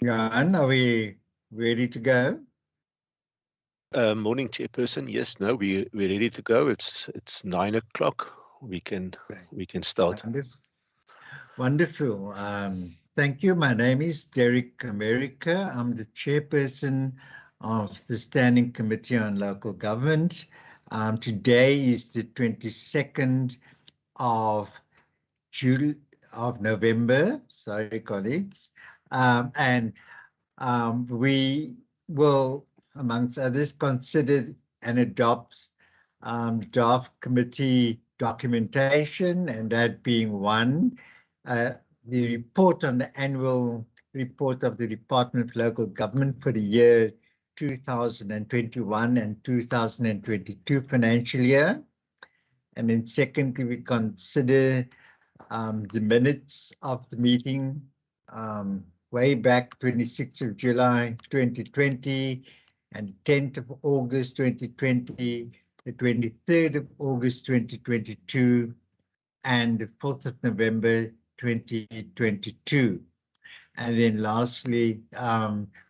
Jan, are we ready to go? Morning, Chairperson. Yes, no, we're ready to go. It's 9 o'clock. We can start. Wonderful. Thank you. My name is Derek America. I'm the chairperson of the Standing Committee on Local Government. Today is the 22nd of November. Sorry, colleagues. And we will, amongst others, consider and adopt draft committee documentation, and that being one, the report on the annual report of the Department of Local Government for the year 2021 and 2022 financial year. And then secondly, we consider the minutes of the meeting way back 26th of July 2020 and 10th of August 2020, the 23rd of August 2022, and the 4th of November 2022. And then lastly,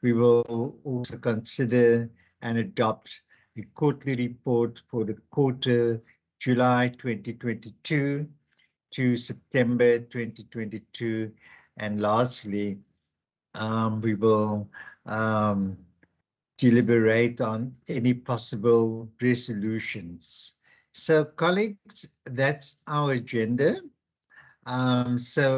we will also consider and adopt the quarterly report for the quarter July 2022 to September 2022. And lastly, we will deliberate on any possible resolutions. So, colleagues, that's our agenda. Allow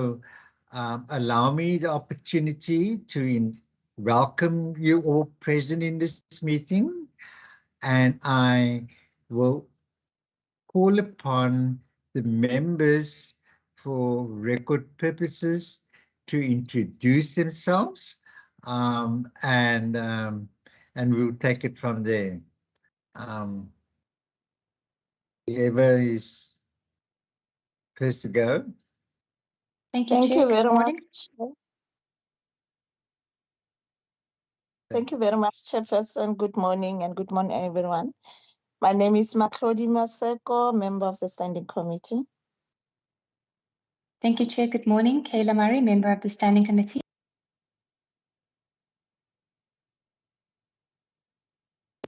me the opportunity to welcome you all present in this meeting, and I will call upon the members for record purposes to introduce themselves, and we'll take it from there. Whoever is first to go. Thank you very much. Thank you very much, Chairperson. Good morning and good morning, everyone. My name is Matlodi Maseko, member of the Standing Committee. Thank you, Chair. Good morning. Kayla Murray, member of the Standing Committee.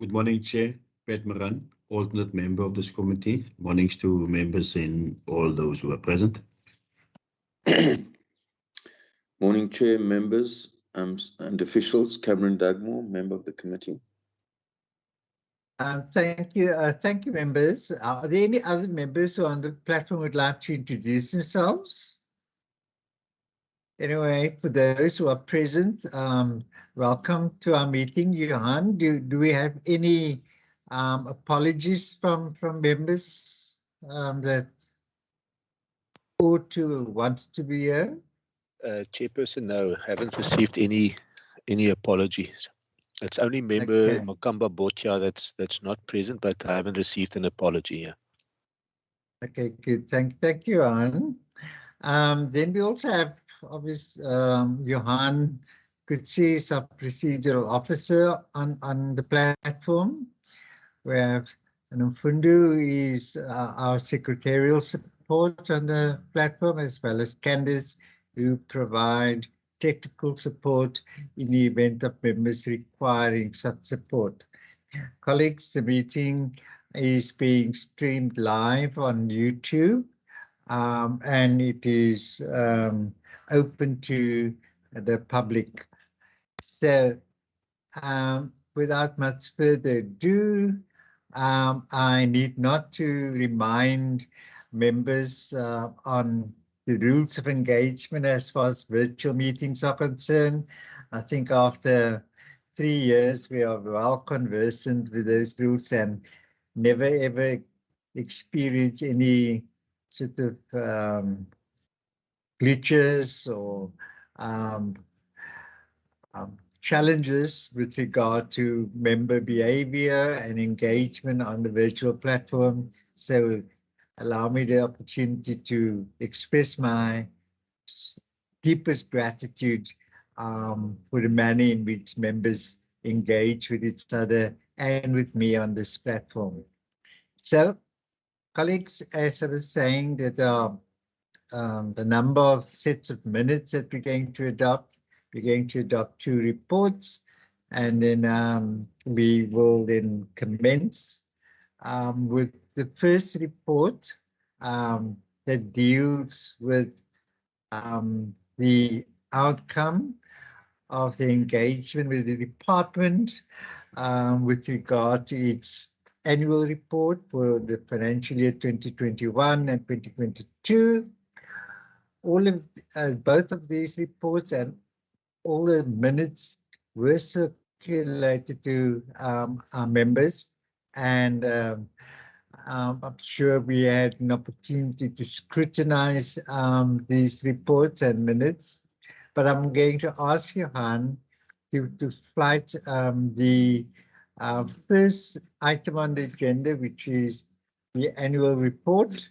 Good morning, Chair. Pat Moran, alternate member of this committee. Mornings to members and all those who are present. Morning, Chair, members and officials. Cameron Dugmore, member of the committee. Thank you, members. Are there any other members who on the platform would like to introduce themselves? Anyway, for those who are present, welcome to our meeting. Johan, do we have any apologies from members that ought to want to be here? Chairperson, no, haven't received any apologies. It's only member Makamba Botja that's not present, but I haven't received an apology here. Okay, good. Thank you, Johan. Then we also have obviously Johan Kutsi is our procedural officer on the platform. We have Mfundu is our secretarial support on the platform, as well as Candice, who provide technical support in the event of members requiring such support. Colleagues, the meeting is being streamed live on YouTube, and it is open to the public. So, without much further ado, I need not to remind members on the rules of engagement as far as virtual meetings are concerned. I think after 3 years, we are well conversant with those rules and never ever experience any sort of glitches or challenges with regard to member behavior and engagement on the virtual platform. So allow me the opportunity to express my deepest gratitude for the manner in which members engage with each other and with me on this platform. So, colleagues, as I was saying, that the number of sets of minutes that we're going to adopt we're going to adopt 2 reports, and then we will then commence with the first report that deals with the outcome of the engagement with the department with regard to its annual report for the financial year 2021 and 2022. All of both of these reports and all the minutes were circulated to our members, and I'm sure we had an opportunity to scrutinize these reports and minutes. But I'm going to ask Johan to flight the first item on the agenda, which is the annual report,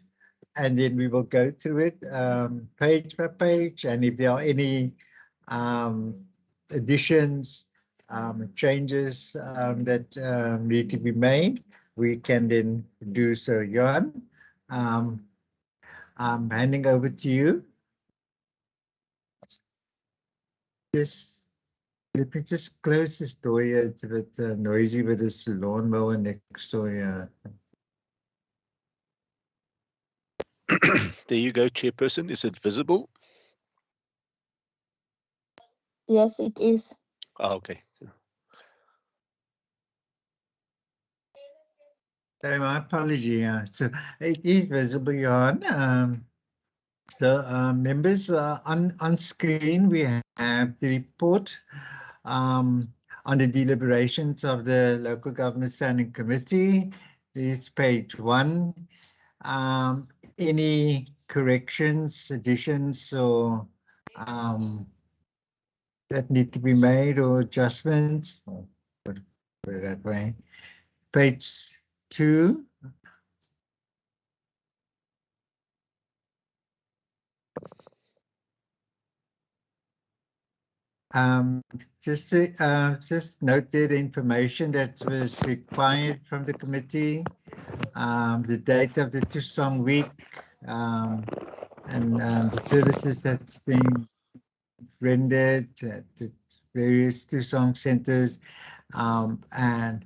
and then we will go through it page by page, and if there are any additions, changes that need to be made, we can then do so. Johan, I'm handing over to you. Let me just close this door here. It's a bit noisy with this lawnmower next door here. There you go, Chairperson. Is it visible? Yes, it is. Oh, okay. Sorry, my apology. So it is visible, Johan. Members, on screen we have the report on the deliberations of the Local Government Standing Committee. It's page 1. Any corrections, additions, or that need to be made, or adjustments? Put it that way. Page 2. Just note the information that was required from the committee, the date of the Tusong week, and the services that's being rendered at the various Tusong centers, and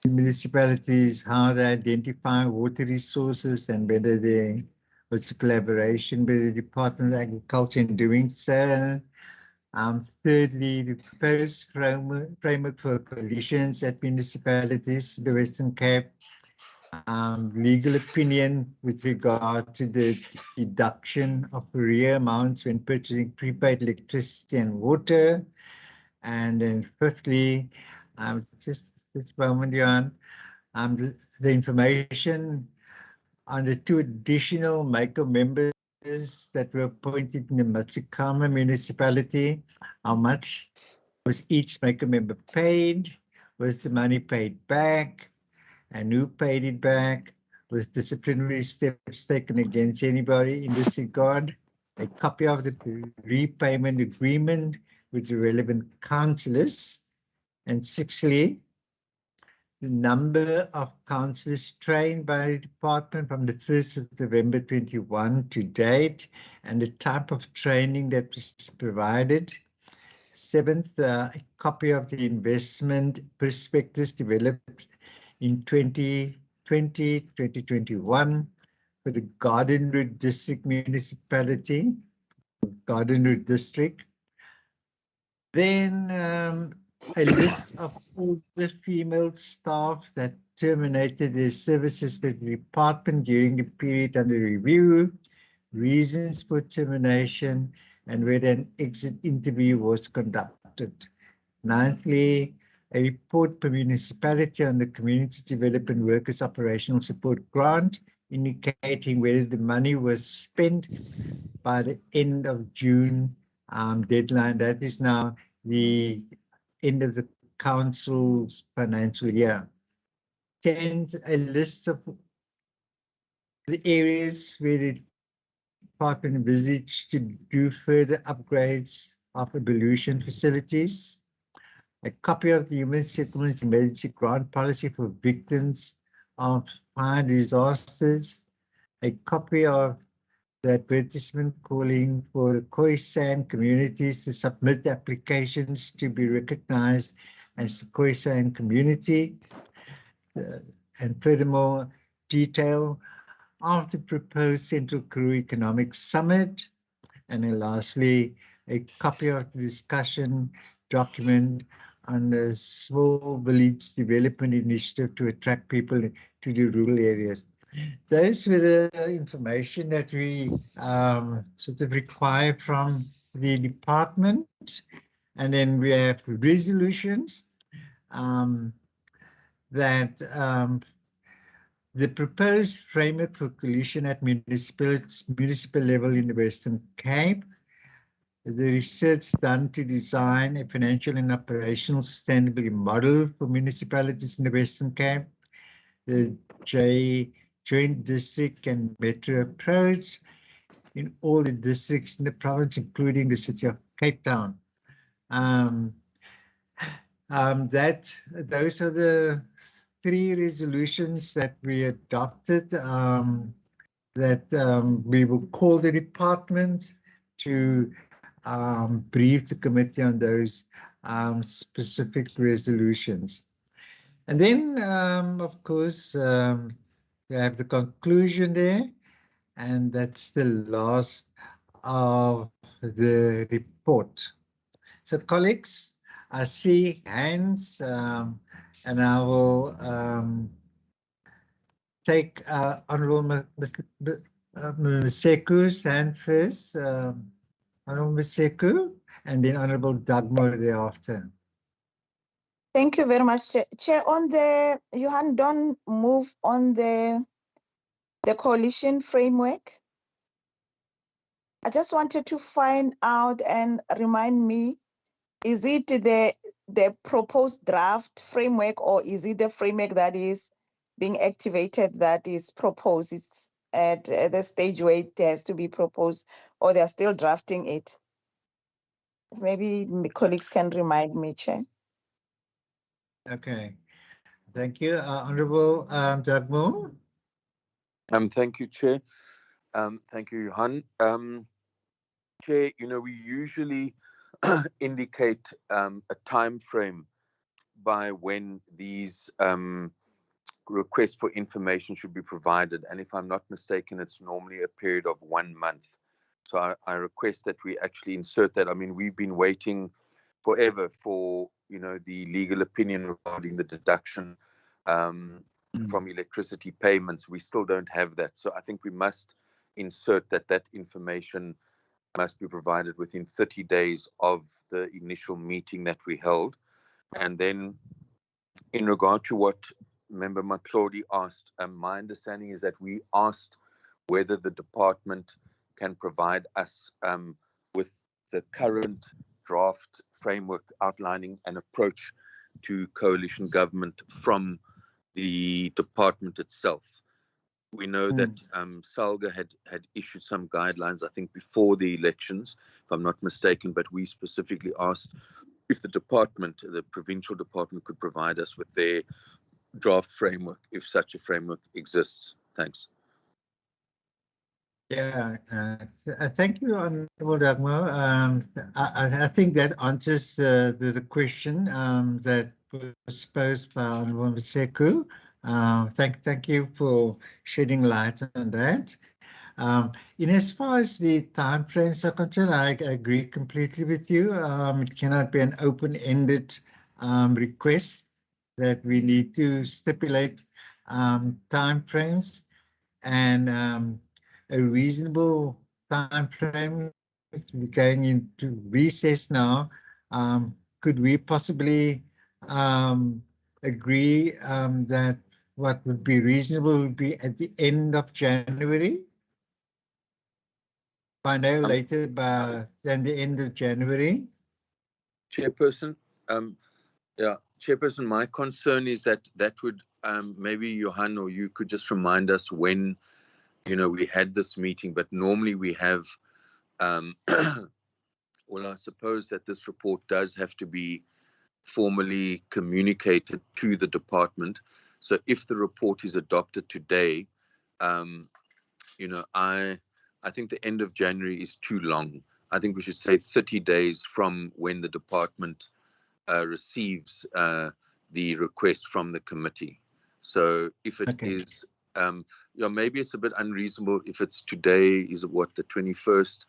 municipalities, how they identify water resources, and whether there was a collaboration with the Department of Agriculture in doing so. Thirdly, the proposed framework for coalitions at municipalities, the Western Cape. Legal opinion with regard to the deduction of arrear amounts when purchasing prepaid electricity and water. And then fifthly, just this moment, Jan, the information on the 2 additional MACO members that were appointed in the Matsikama municipality. How much was each MACO member paid? Was the money paid back? And who paid it back? Was disciplinary steps taken against anybody in this regard? A copy of the repayment agreement with the relevant councillors. And sixthly, the number of councillors trained by the department from the 1st of November 21 to date, and the type of training that was provided. Seventh, a copy of the investment prospectus developed in 2020-2021 for the Gardenwood District Municipality, Gardenwood District. Then a list of all the female staff that terminated their services with the department during the period under review, reasons for termination, and whether an exit interview was conducted. Ninthly, a report per municipality on the Community Development Workers Operational Support Grant, indicating whether the money was spent by the end of June deadline. That is now the end of the council's financial year. 10th, a list of the areas where the department envisaged to do further upgrades of ablution facilities. A copy of the Human Settlements Emergency Grant Policy for victims of fire disasters. A copy of the advertisement calling for the Khoisan communities to submit applications to be recognized as a Khoisan community. And furthermore, detail of the proposed Central Karoo Economic Summit. And then lastly, a copy of the discussion document on the Small Village Development Initiative to attract people to the rural areas. Those were the information that we sort of require from the department. And then we have resolutions that the proposed framework for coalition at municipal level in the Western Cape, the research done to design a financial and operational sustainability model for municipalities in the Western Cape, the joint district and metro approach in all the districts in the province, including the city of Cape Town. Those are the 3 resolutions that we adopted, that we will call the department to brief the committee on those specific resolutions. And then, of course, we have the conclusion there, and that's the last of the report. So, colleagues, I see hands, and I will take Honourable Maseku's hand first, Honourable Maseku, and then Honourable Dagmo thereafter. Thank you very much, Chair. On the, Johan, don't move on the coalition framework. I just wanted to find out and remind me, is it the proposed draft framework, or is it the framework that is being activated that is proposed? It's at the stage where it has to be proposed, or they're still drafting it? Maybe my colleagues can remind me, Chair. Okay, thank you. Honourable Dagmo. Thank you, Chair. Thank you, Johan. Chair, we usually indicate a time frame by when these requests for information should be provided. And if I'm not mistaken, it's normally a period of 1 month. So I request that we actually insert that. I mean, we've been waiting forever for, the legal opinion regarding the deduction from electricity payments. We still don't have that. So I think we must insert that information must be provided within 30 days of the initial meeting that we held. And then in regard to what Member Matlodi asked, my understanding is that we asked whether the department can provide us with the current draft framework outlining an approach to coalition government from the department itself. We know that SALGA had issued some guidelines, I think, before the elections, if I'm not mistaken, but we specifically asked if the provincial department could provide us with their draft framework, if such a framework exists. Thanks. Yeah, thank you, Honourable Dagmo. I think that answers the question that was posed by Honourable Maseku. Thank you for shedding light on that. In as far as the timeframes are concerned, I agree completely with you. It cannot be an open-ended request, that we need to stipulate timeframes and a reasonable timeframe. We're going into recess now. Could we possibly agree that what would be reasonable would be at the end of January? By no later than the end of January. Chairperson, Chairperson, my concern is that would maybe Johan or you could just remind us when we had this meeting, but normally we have well, I suppose that this report does have to be formally communicated to the department. So if the report is adopted today, I I think the end of January is too long. I think we should say 30 days from when the department receives the request from the committee. So if it is, maybe it's a bit unreasonable if it's today, is it what, the 21st?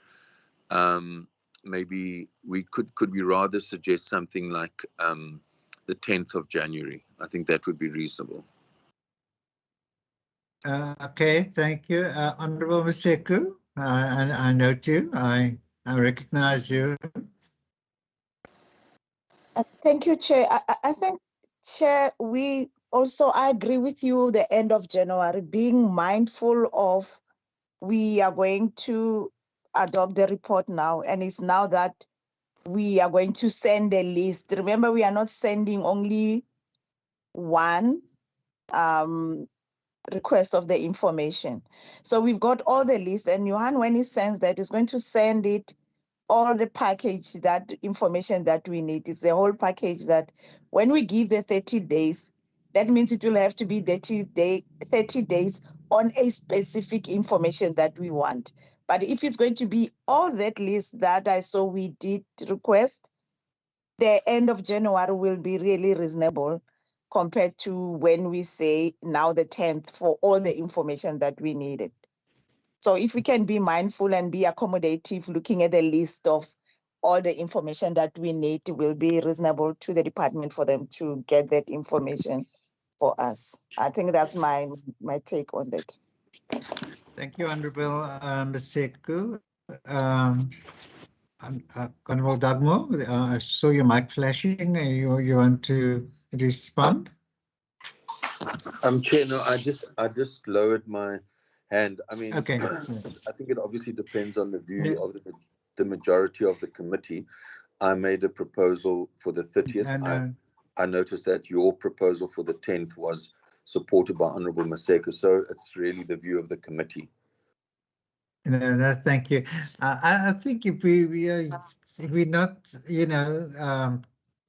Maybe we could we rather suggest something like the 10th of January? I think that would be reasonable. Okay, thank you. Honorable Maseku, I note you. I recognize you. Thank you, Chair. I think, Chair, I agree with you, the end of January, being mindful of we are going to adopt the report now, and it's now that we are going to send a list. Remember, we are not sending only one request of the information. So we've got all the list, and Johan, when he sends that, is going to send it all the package, that information that we need. It's the whole package that when we give the 30 days, that means it will have to be 30 days on a specific information that we want. But if it's going to be all that list that I saw we did request, the end of January will be really reasonable compared to when we say now the 10th for all the information that we needed. So if we can be mindful and be accommodative, looking at the list of all the information that we need, it will be reasonable to the department for them to get that information for us. I think that's my take on that. Thank you, Honorable Maseku. Honorable Dagmo, I saw your mic flashing. You want to respond? Chair, no, I just lowered my hand. I mean, okay. I think it obviously depends on the view of the majority of the committee. I made a proposal for the 30th. I noticed that your proposal for the 10th was supported by Honorable Maseko, so it's really the view of the committee. No, thank you. I think if we're not,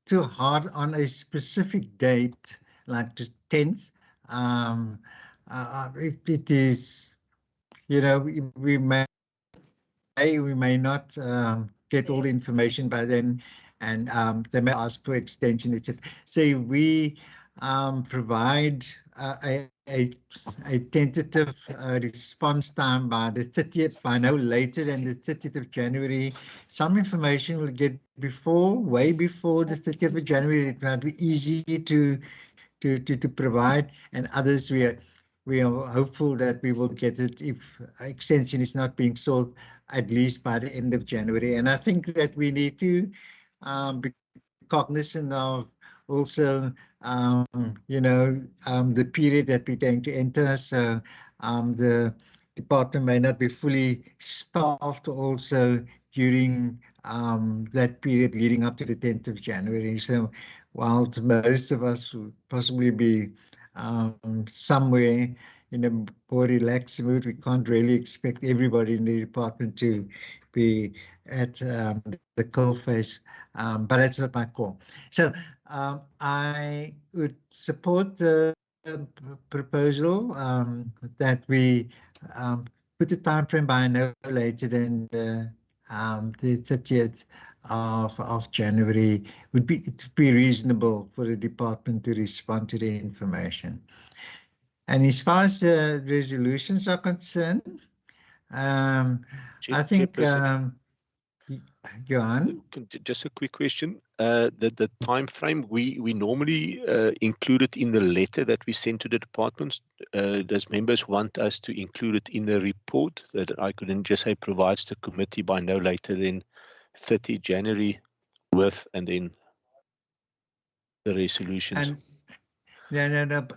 too hard on a specific date like the 10th, if it is, we may not get all the information by then, and they may ask for extension, etc. So we provide a tentative response time by the 30th, by no later than the 30th of January. Some information will get way before the 30th of January. It might be easy to provide, and others we are hopeful that we will get it if extension is not being sought at least by the end of January. And I think that we need to be cognizant of also, the period that we're going to enter. So the department may not be fully staffed also during that period leading up to the 10th of January. So while most of us will possibly be somewhere in a more relaxed mood, we can't really expect everybody in the department to be at the coalface, but that's not my call. So I would support the proposal that we put a time frame by no later than the 30th of January. Would be reasonable for the department to respond to the information. And as far as the resolutions are concerned, I think, Johan? Just a quick question. The time frame, we normally include it in the letter that we send to the departments. Does members want us to include it in the report that I couldn't just say provides the committee by no later than 30 January with, and then the resolutions? No.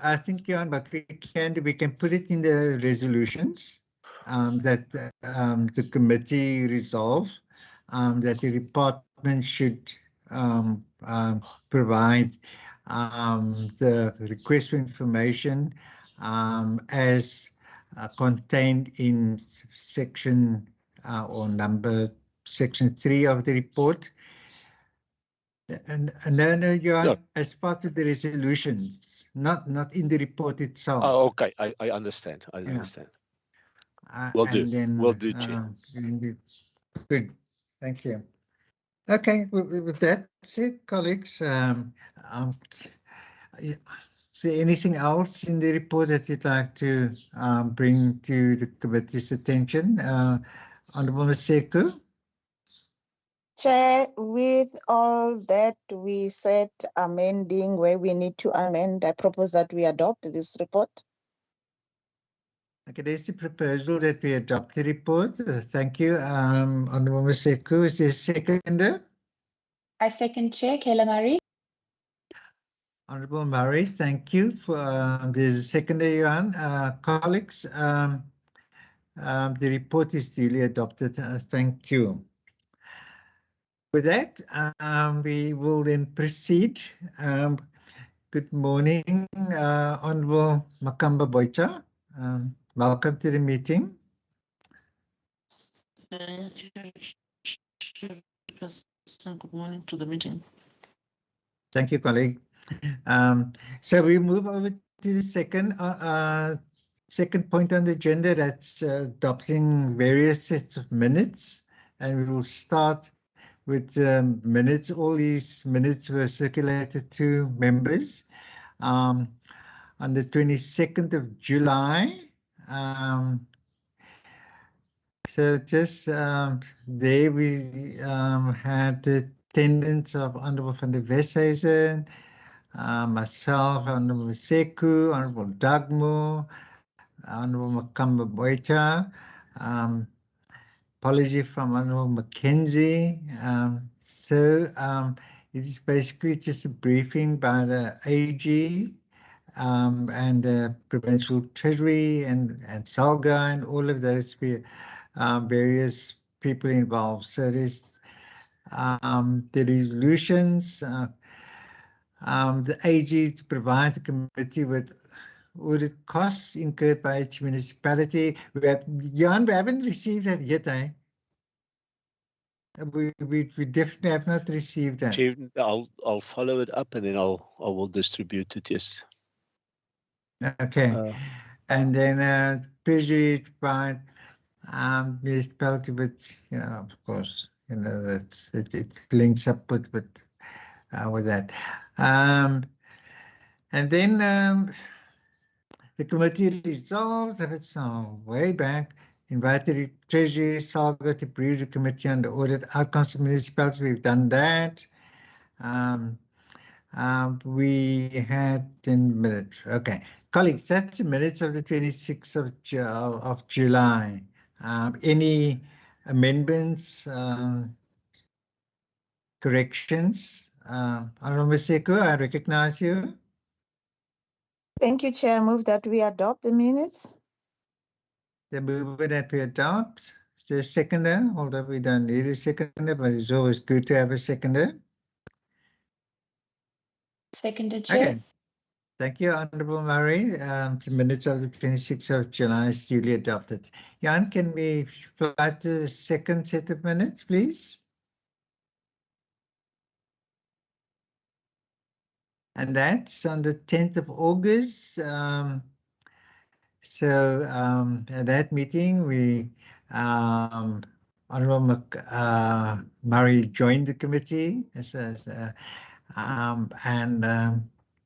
I think, Johan, but we can put it in the resolutions that the committee resolve that the department should provide the request for information as contained in section or number section 3 of the report. And then Johan, as part of the resolutions, not in the report itself. Oh, okay. I understand. I understand. Will do. And then Will do, Chair. good. Thank you. Okay, with that said, colleagues, is there anything else in the report that you'd like to bring to the committee's attention? Honourable Maseko? Chair, with all that we said amending where we need to amend, I propose that we adopt this report. Okay, there's a proposal that we adopt the report. Thank you. Honourable Maseko, is there a seconder? I second, Chair. Kayla Murray. Honourable Murray, thank you for there's a seconder, Johan. Colleagues, the report is duly adopted. Thank you. With that, we will then proceed. Good morning, Honourable Makamba Boita. Welcome to the meeting. Good morning to the meeting. Thank you, colleague. So we move over to the second point on the agenda, that's adopting various sets of minutes, and we will start with minutes. All these minutes were circulated to members on the 22nd of July. So just there we had the attendance of Honourable van der Westhuizen, myself, Honourable Seku, Honourable Dagmo, Honourable Makamba Boita, apology from Honourable Mackenzie. So it is basically just a briefing by the AG and the Provincial Treasury and SALGA and all of those various people involved. So there's the resolutions, the AG to provide the committee with audit costs incurred by each municipality. Jan, we haven't received that yet, eh? We definitely have not received that. Chair, I'll follow it up and then I will distribute it. Yes. Okay, and then Treasury to provide municipality, but of course, it links up with that. And then the committee resolved that it's way back, invited the Treasury SALGA to brief the committee on the audit outcomes of municipalities. We've done that. We had 10 minutes. Okay, colleagues, that's the minutes of the 26th of July. Any amendments, corrections? Honourable Maseko, I recognize you. Thank you, Chair. I move that we adopt the minutes. The move that we adopt. Is there a seconder? Although we don't need a seconder, but it's always good to have a seconder. Seconded, Chair. Okay. Thank you, Honourable Murray. The minutes of the 26th of July is duly adopted. Jan, can we fly to the second set of minutes, please? And that's on the 10th of August. So at that meeting, we Honourable Murray joined the committee and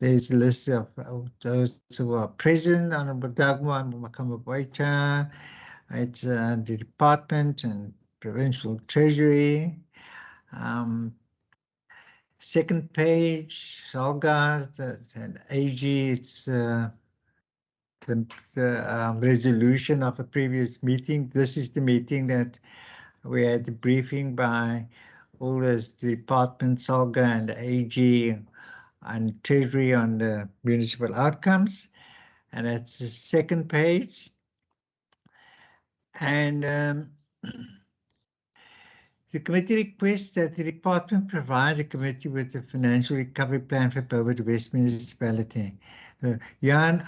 there's a list of those who are present: Honourable Dagmo, Honourable Makamba Boita, it's the department and Provincial Treasury. Second page, SALGA and AG, it's the resolution of a previous meeting. This is the meeting that we had the briefing by all those departments, SALGA and AG and Treasury on the municipal outcomes. And that's the second page. And the committee requests that the department provide the committee with a financial recovery plan for Poverty West Municipality. Jan,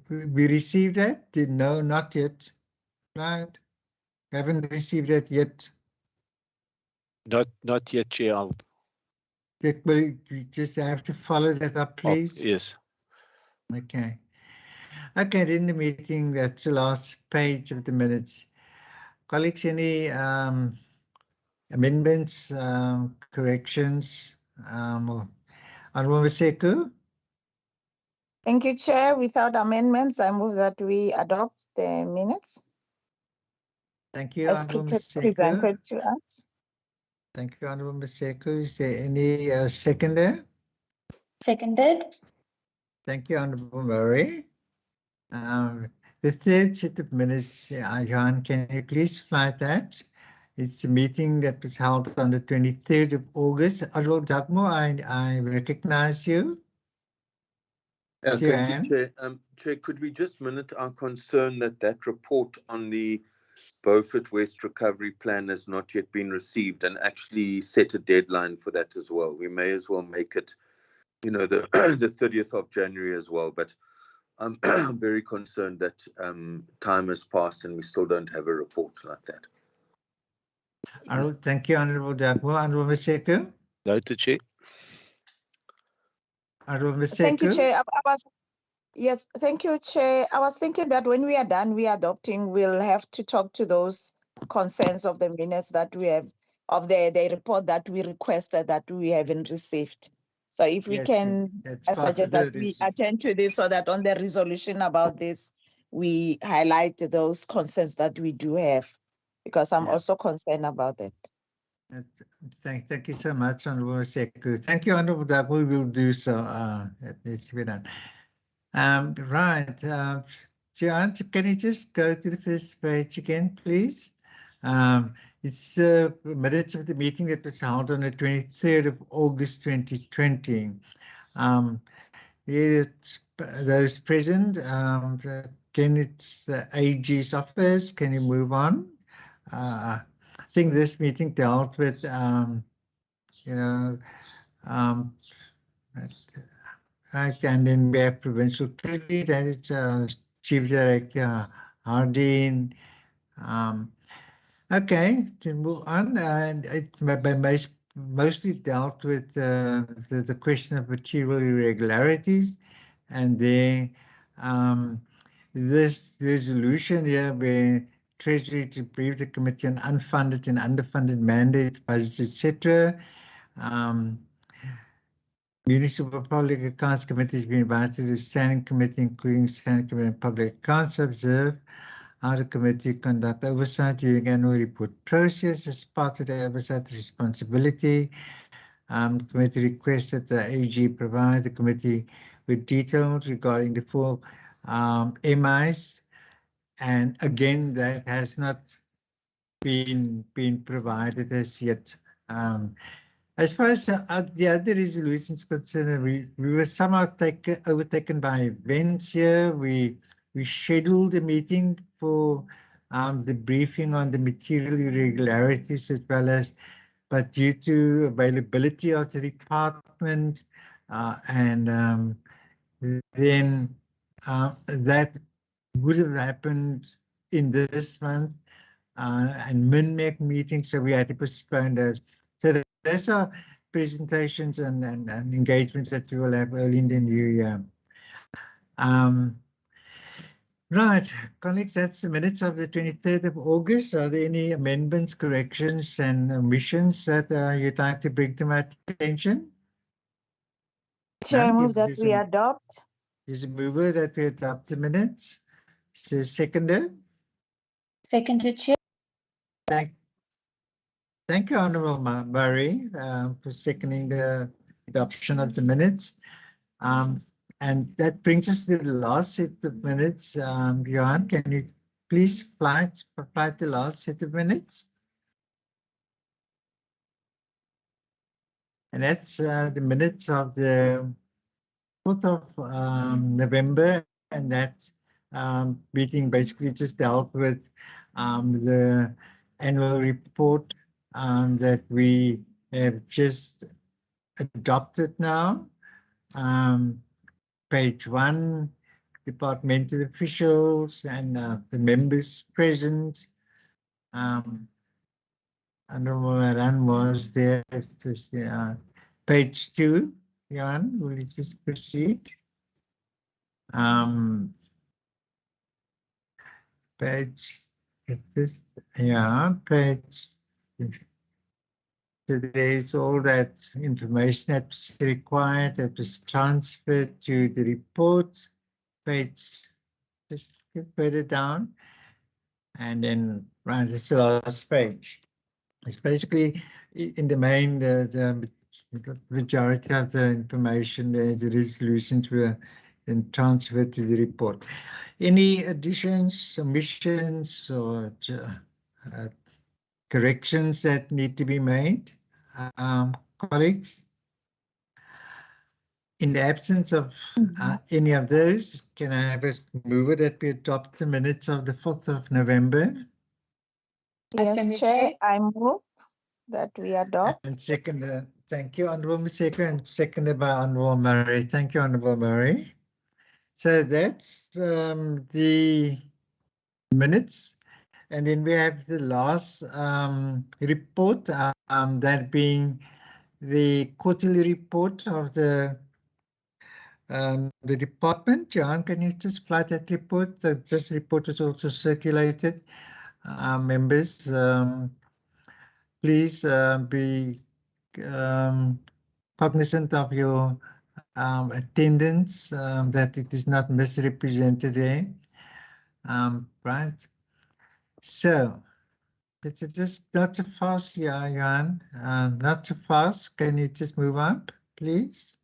we received that? No, not yet. Right? Haven't received that yet. Not yet, Chair. We just have to follow that up, please. Yes. Okay. Okay, then the meeting, that's the last page of the minutes. Colleagues, any amendments, corrections? Honourable Maseko? Thank you, Chair. Without amendments, I move that we adopt the minutes Thank you, as Honourable presented Maseko. to us. Thank you, Honourable Maseko. Is there any seconder? Seconded. Thank you, Honourable Murray. The third set of minutes, Johan, can you please flag that? It's a meeting that was held on the 23rd of August. Honourable Dagmo, I recognize you. Thank you, Johan. Chair. Chair, could we just minute our concern that that report on the Beaufort West Recovery Plan has not yet been received, and actually set a deadline for that as well? We may as well make it, you know, the the 30th of January as well. But I'm very concerned that time has passed and we still don't have a report like that. Thank you, Honourable Dagmo. Honourable Maseko. Noted, Chair. Honourable Thank you, Maseko. Chair. Yes, thank you, Chair. I was thinking that when we are done, we are adopting, we'll have to talk to those concerns of the minutes that we have, of the report that we requested that we haven't received. So if we Yes, can, that's I part of suggest the that we attend to this so that on the resolution about this, we highlight those concerns that we do have, because I'm Yeah. also concerned about that. Thank you so much, Honourable Maseko. Thank you, Honourable Dagmo. We'll do so. It needs to be done. Right. Johan, can you just go to the first page again, please? It's the minutes of the meeting that was held on the 23rd of August 2020. Those present, can it's the AG's office? Can you move on? I think this meeting dealt with, you know, right, and then we have Provincial Treasury, that is Chief Director Hardin. Okay, to move on, and it mostly dealt with the question of material irregularities, and then this resolution here where Treasury to brief the committee on unfunded and underfunded mandate budgets, etc. Municipal Public Accounts Committee has been invited to the Standing Committee, including Standing Committee on Public Accounts, to observe how the committee conduct oversight during annual report process as part of the oversight responsibility. Committee requests that the AG provide the committee with details regarding the four MIs, and again, that has not been provided as yet. As far as the other resolutions concerned, we were somehow overtaken by events here. We scheduled a meeting for the briefing on the material irregularities as well as, but due to availability of the department and then that would have happened in this month and MINMEC meeting, so we had to postpone those. So those are presentations and engagements that we will have early in the new year. Right, colleagues, that's the minutes of the 23rd of August. Are there any amendments, corrections, and omissions that you'd like to bring to my attention? Chair, move that we adopt. Is a mover that we adopt the minutes? Is there a seconder? Seconded, Chair. Thank you, Honourable Murray, for seconding the adoption of the minutes. And that brings us to the last set of minutes. Johan, can you please provide the last set of minutes? And that's the minutes of the 4th of November, and that meeting basically just dealt with the annual report that we have just adopted now. Page 1, departmental officials and the members present. Honourable Maran was there. Just, page 2, Jan, will you just proceed? page. Yeah, page. So there's all that information that's required that was transferred to the report. Page, just further down. And then right, it's the last page. It's basically in the main, the majority of the information, the resolutions were then transferred to the report. Any additions, omissions, or corrections that need to be made, colleagues? In the absence of any of those, can I have a mover that we adopt the minutes of the 4th of November? Yes, Chair, I move that we adopt. And second, thank you, Honourable Maseko, and seconded by Honourable Murray. Thank you, Honourable Murray. So that's the minutes. And then we have the last report, that being the quarterly report of the department. Johan, can you just fly that report? This report was also circulated. Members, please be cognizant of your attendance, that it is not misrepresented there. Right. So, it's just not too fast, yeah, Johan. Not too fast. Can you just move up, please?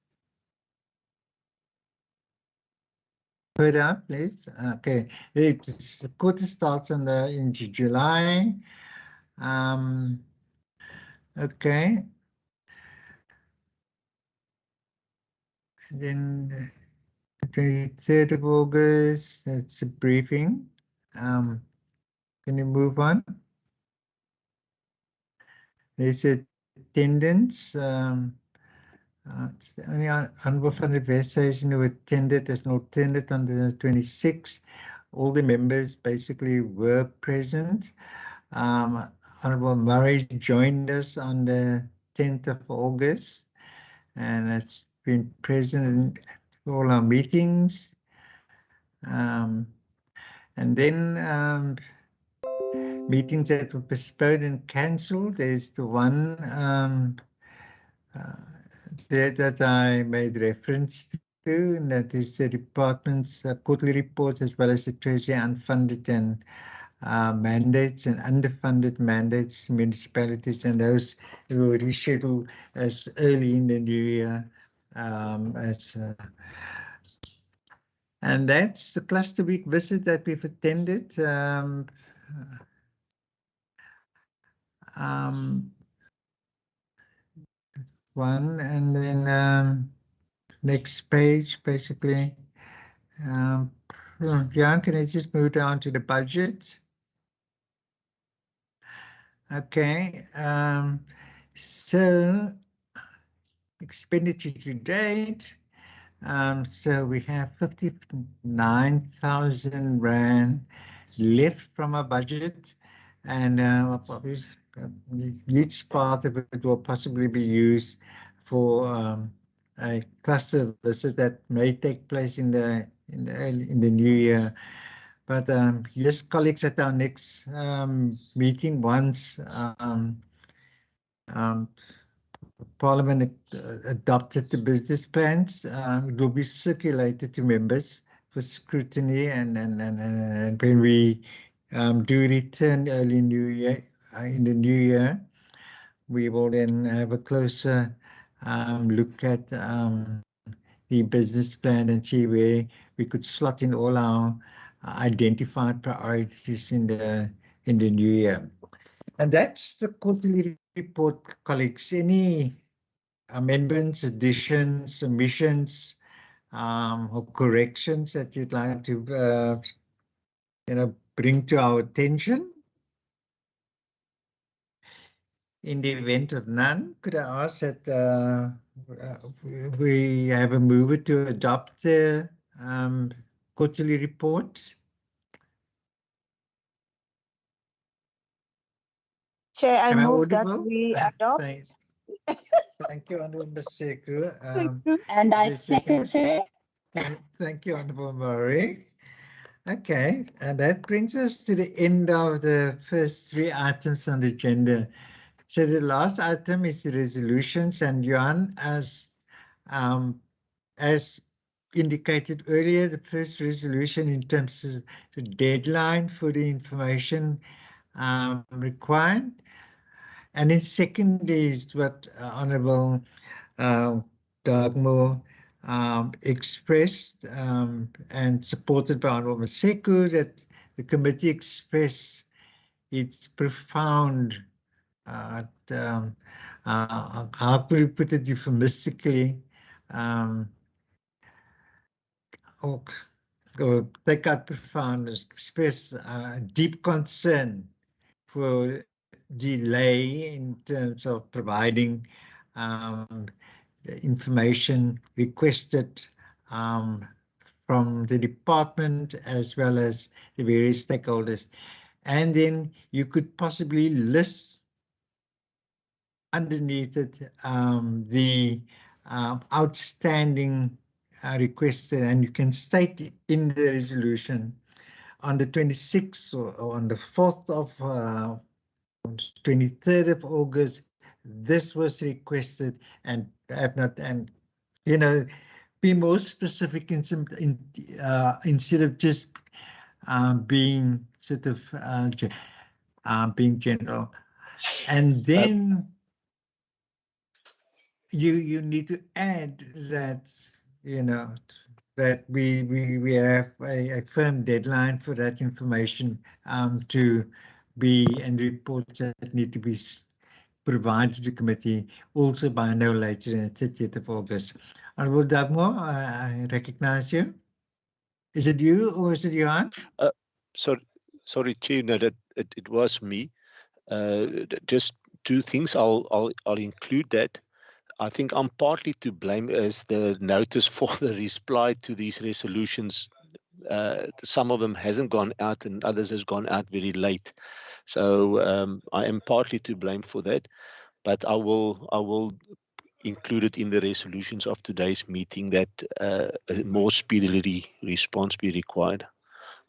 Put up, please. Okay. The quarter starts in July. Okay. And then 23rd of August, that's a briefing. Can you move on? There's attendance. Only Honourable van der Westhuizen who attended as an alternate on the 26th. All the members basically were present. Honourable Murray joined us on the 10th of August and has been present in all our meetings. And then meetings that were postponed and cancelled. There's the one that I made reference to, and that is the department's quarterly reports, as well as the treasury unfunded and mandates and underfunded mandates to municipalities, and those who were rescheduled as early in the new year. And that's the cluster week visit that we've attended. One, and then next page, basically. Jan, can I just move down to the budget? Okay, so expenditure to date. So we have 59,000 Rand left from our budget, and each part of it will possibly be used for a cluster visit that may take place in the new year. But yes, colleagues, at our next meeting, once Parliament adopted the business plans, it will be circulated to members for scrutiny, and when we do return early new year, in the new year, we will then have a closer look at the business plan and see where we could slot in all our identified priorities in the new year. And that's the quarterly report, colleagues. Any amendments, additions, omissions, or corrections that you'd like to bring to our attention? In the event of none, could I ask that we have a mover to adopt the quarterly report? Chair, I Am I move that audible? we adopt. Thank you, Honourable Maseko. And I second, Chair. Thank you, Honourable Murray. Okay, and that brings us to the end of the first 3 items on the agenda. So the last item is the resolutions, and Johan, as indicated earlier, the first resolution in terms of the deadline for the information required. And then second is what Honourable Dagmo expressed and supported by Honourable Maseko, that the committee expressed its profound, how could we put it euphemistically, or take out profound, express deep concern for delay in terms of providing the information requested from the department as well as the various stakeholders. And then you could possibly list underneath it the outstanding requested, and you can state in the resolution on the 26th or on the 4th of 23rd of August, this was requested, and have not, and be more specific in some, instead of just being sort of being general. And then you need to add that that we have a firm deadline for that information to be, and reports that need to be provided to the committee also by no later than the 30th of August. Honourable Dagmo, I recognize you. Is it you or is it Johan? Sorry, Chair, no, that it was me. Just 2 things. I'll include that. I think I'm partly to blame as the notice for the reply to these resolutions. Some of them hasn't gone out and others has gone out very late. So I am partly to blame for that, but I will include it in the resolutions of today's meeting that a more speedily response be required,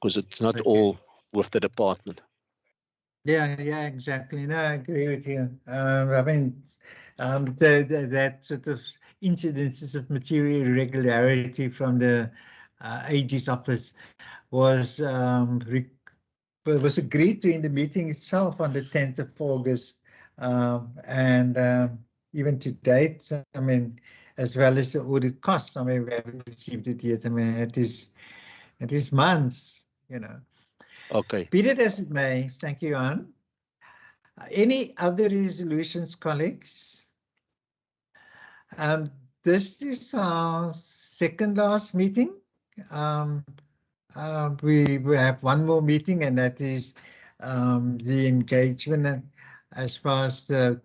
because it's not all with the department. Yeah, exactly. No, I agree with you. I mean, that sort of incidences of material irregularity from the AG's office was agreed to in the meeting itself on the 10th of August, and even to date, I mean, as well as the audit costs. I mean, we haven't received it yet. I mean, it is months, Okay. Be it as it may. Thank you, Johan. Any other resolutions, colleagues? This is our second last meeting. We have one more meeting, and that is the engagement as far as the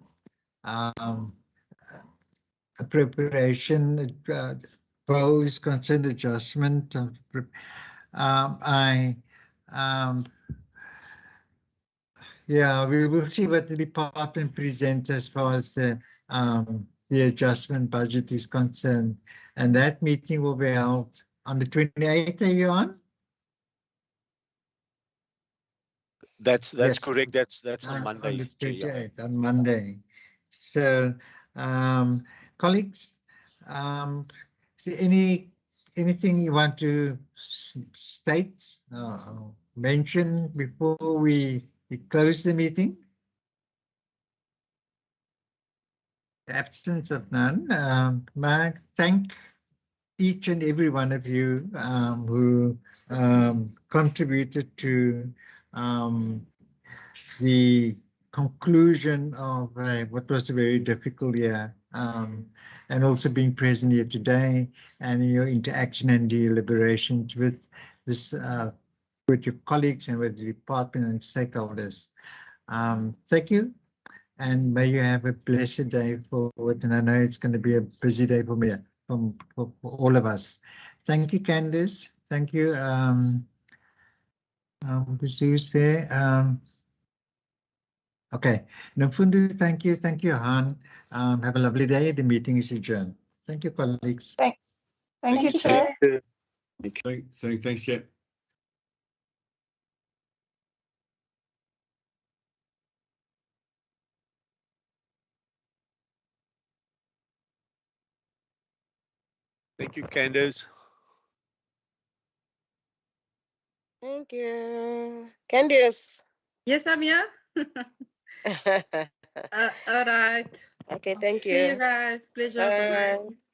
appropriation bill is concerned, adjustment. Yeah, we will see what the department presents as far as the adjustment budget is concerned, and that meeting will be held on the 28th. Are you on? That's Yes. correct. That's on Monday. On the 28th, on Monday. So, colleagues, is there anything you want to state, mention before we close the meeting? The absence of none. May I thank each and every one of you who contributed to the conclusion of what was a very difficult year, and also being present here today, and your interaction and deliberations with this, with your colleagues and with the department and stakeholders. Thank you, and may you have a blessed day forward. And I know it's going to be a busy day for me, for all of us. Thank you, Candice. Thank you. Who's there? Okay, Nafundu, thank you. Thank you, Han. Have a lovely day. The meeting is adjourned. Thank you, colleagues. Thank you, Chair. Thanks, Chair. Thank you, Candace. Thank you. Candice. Yes, I'm here. All right. Okay, thank See you you. guys. Pleasure. Bye. Bye-bye.